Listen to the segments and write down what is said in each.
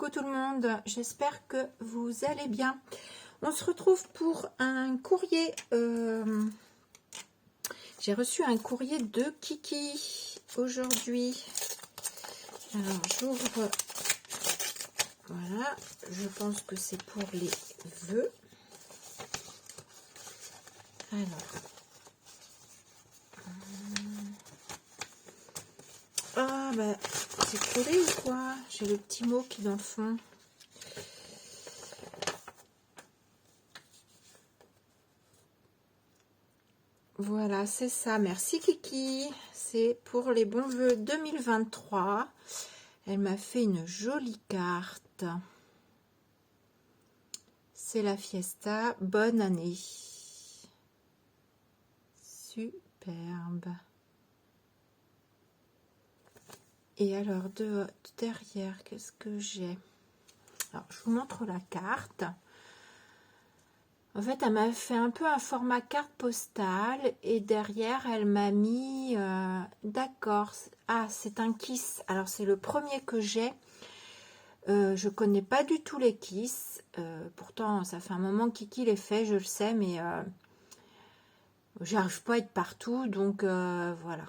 Coucou tout le monde, j'espère que vous allez bien. On se retrouve pour un courrier. J'ai reçu un courrier de Kiki aujourd'hui. Alors j'ouvre. Voilà, je pense que c'est pour les vœux. Alors. Ah bah c'est collé ou quoi? J'ai le petit mot qui est dans le fond. Voilà, c'est ça. Merci Kiki. C'est pour les bons vœux 2023. Elle m'a fait une jolie carte. C'est la fiesta. Bonne année. Superbe. Et alors, derrière, qu'est-ce que j'ai? Alors, je vous montre la carte. En fait, elle m'a fait un peu un format carte postale et derrière, elle m'a mis... d'accord. Ah, c'est un kiss. Alors, c'est le premier que j'ai. Je connais pas du tout les kiss. Pourtant, ça fait un moment que Kiki les fait, je le sais, mais j'arrive pas à être partout. Donc, voilà.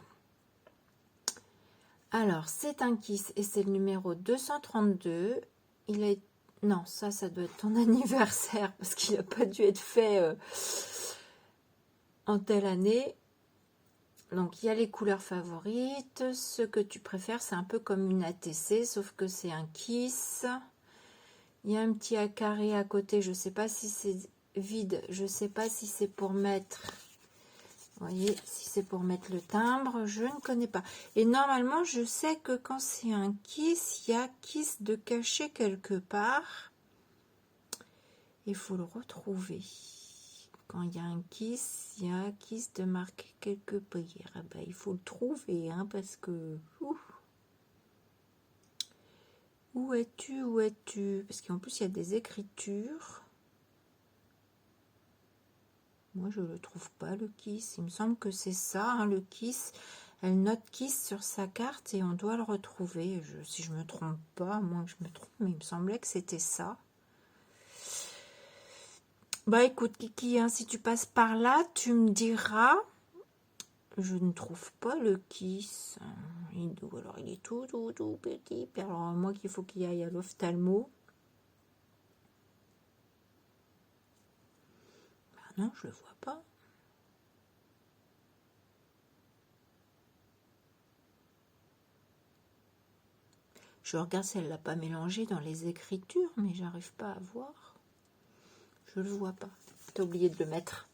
Alors, c'est un kiss et c'est le numéro 232. Il est... Non, ça doit être ton anniversaire parce qu'il n'a pas dû être fait en telle année. Donc, il y a les couleurs favorites. Ce que tu préfères, c'est un peu comme une ATC, sauf que c'est un kiss. Il y a un petit carré à côté. Je ne sais pas si c'est vide. Je ne sais pas si c'est pour mettre... Vous voyez, si c'est pour mettre le timbre, je ne connais pas. Et normalement, je sais que quand c'est un kiss, il y a kiss de caché quelque part. Il faut le retrouver. Quand il y a un kiss, il y a kiss de marqué quelque part. Ah ben, il faut le trouver, hein, parce que... Où es-tu? Où es-tu? Parce qu'en plus, il y a des écritures. Moi, je ne le trouve pas, le kiss. Il me semble que c'est ça, hein, le kiss. Elle note kiss sur sa carte et on doit le retrouver. Si je me trompe pas, moi je me trompe, mais il me semblait que c'était ça. Bah écoute, Kiki, hein, si tu passes par là, tu me diras. Je ne trouve pas le kiss. Alors, il est tout petit. Alors, moi qu'il faut qu'il aille à l'ophtalmo. Bah non, je le vois pas. Je regarde si elle l'a pas mélangé dans les écritures, mais j'arrive pas à voir. Je le vois pas. T'as oublié de le mettre.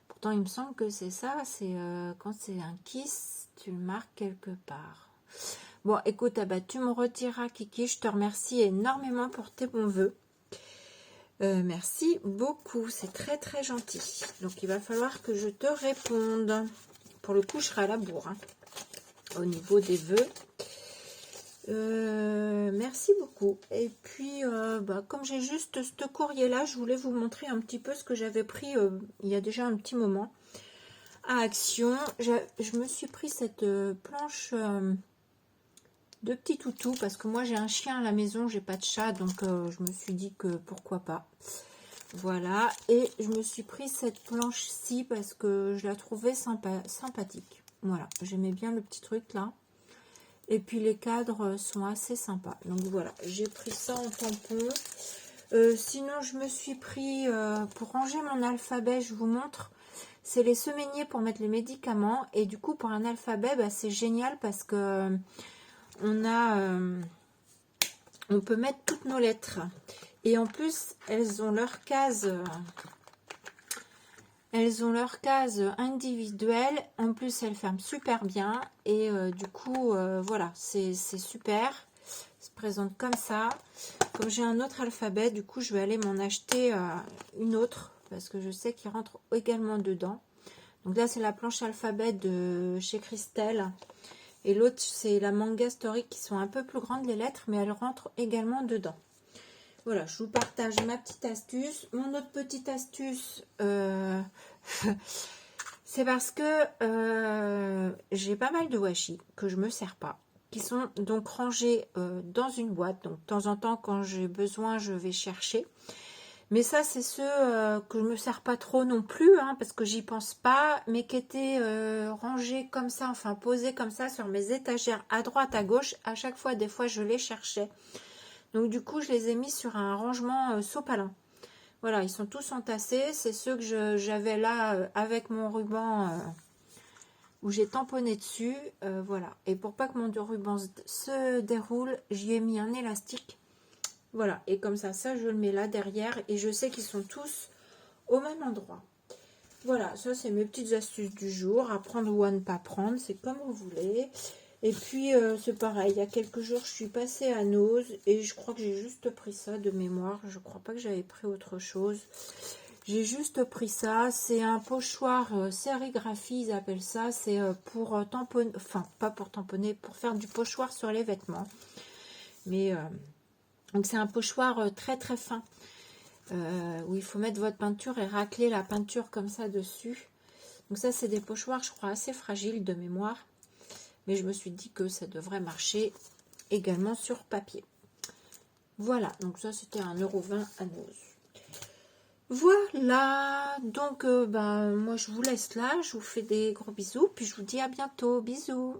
Pourtant, il me semble que c'est ça. C'est quand c'est un kiss, tu le marques quelque part. Bon, écoute, bah, tu me retireras, Kiki. Je te remercie énormément pour tes bons voeux. Merci beaucoup. C'est très, très gentil. Donc, il va falloir que je te réponde. Pour le coup, je serai à la bourre, hein, au niveau des vœux. Merci beaucoup. Et puis, bah, comme j'ai juste ce courrier-là, je voulais vous montrer un petit peu ce que j'avais pris il y a déjà un petit moment à Action. Je me suis pris cette planche de petit toutou parce que moi j'ai un chien à la maison, j'ai pas de chat, donc je me suis dit que pourquoi pas. Voilà, et je me suis pris cette planche-ci parce que je la trouvais sympathique. Voilà, j'aimais bien le petit truc là. Et puis les cadres sont assez sympas. Donc voilà, j'ai pris ça en tampon. Sinon, je me suis pris, pour ranger mon alphabet, je vous montre, c'est les semainiers pour mettre les médicaments. Et du coup, pour un alphabet, bah, c'est génial parce que on peut mettre toutes nos lettres. Et en plus, elles ont leur case... Elles ont leur case individuelle. En plus, elles ferment super bien. Et du coup, voilà, c'est super. Ça se présente comme ça. Comme j'ai un autre alphabet, du coup, je vais aller m'en acheter une autre. Parce que je sais qu'il rentre également dedans. Donc là, c'est la planche alphabet de chez Christelle. Et l'autre, c'est la Manga Story qui sont un peu plus grandes les lettres. Mais elles rentrent également dedans. Voilà, je vous partage ma petite astuce. Mon autre petite astuce, c'est parce que j'ai pas mal de washi que je me sers pas, qui sont donc rangés dans une boîte. Donc de temps en temps, quand j'ai besoin, je vais chercher. Mais ça, c'est ceux que je me sers pas trop non plus, hein, parce que j'y pense pas, mais qui étaient rangés comme ça, enfin posés comme ça sur mes étagères à droite, à gauche. À chaque fois, des fois, je les cherchais. Donc du coup, je les ai mis sur un rangement sopalin. Voilà, ils sont tous entassés. C'est ceux que j'avais là avec mon ruban où j'ai tamponné dessus. Voilà. Et pour pas que mon ruban se déroule, j'y ai mis un élastique. Voilà, et comme ça, je le mets là derrière et je sais qu'ils sont tous au même endroit. Voilà, ça c'est mes petites astuces du jour, à prendre ou à ne pas prendre, c'est comme vous voulez. Et puis c'est pareil, il y a quelques jours je suis passée à Nose et je crois que j'ai juste pris ça de mémoire, je crois pas que j'avais pris autre chose. J'ai juste pris ça, c'est un pochoir sérigraphie, ils appellent ça, c'est pour tamponner, enfin pas pour tamponner, pour faire du pochoir sur les vêtements. Mais... donc c'est un pochoir très très fin où il faut mettre votre peinture et racler la peinture comme ça dessus. Donc ça c'est des pochoirs je crois assez fragiles de mémoire. Mais je me suis dit que ça devrait marcher également sur papier. Voilà, donc ça c'était 1,20 € à Nose. Voilà, donc moi je vous laisse là, je vous fais des gros bisous, puis je vous dis à bientôt, bisous.